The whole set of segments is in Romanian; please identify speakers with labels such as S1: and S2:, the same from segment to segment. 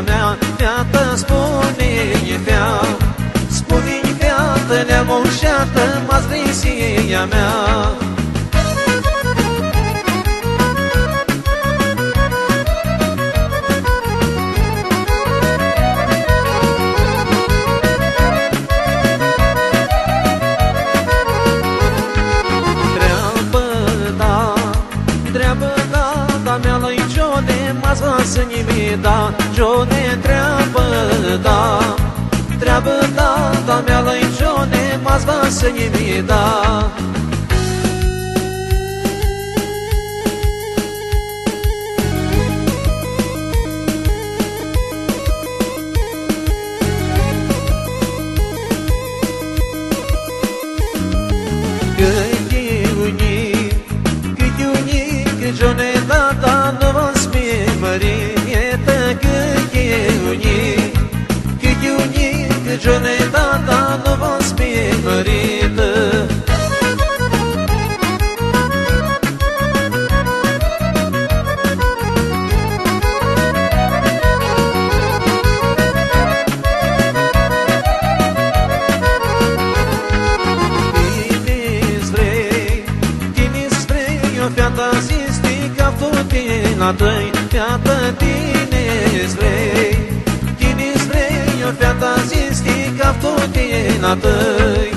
S1: mea, fiată, spune-i fea, spune-i fiată, neamușată, mazrisia mea. Să nimic da, Jone treabă da, treabă da, da mea la Jone, m-ați va să nimic da. Cât iuni, Jone da, da, nu vă Jone tata nu vă spimărită. Tine-ți vrei, o fiata zisti ca futina tăi, fiată tine-ți vrei, tine-ți vrei, o fiata zisti ca futina tăi.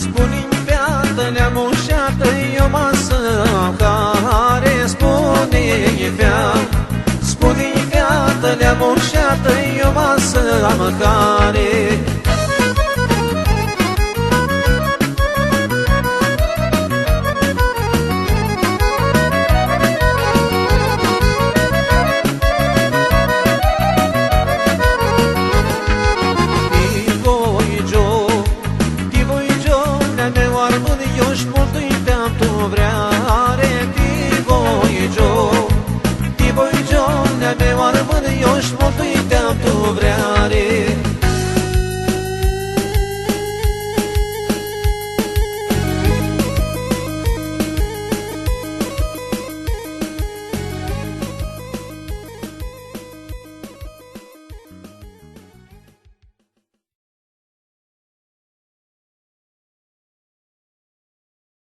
S1: Spune-i fiată, neamușată, eu masă am care. Spune-i fiată, neamușată, eu masă am care.
S2: Eu și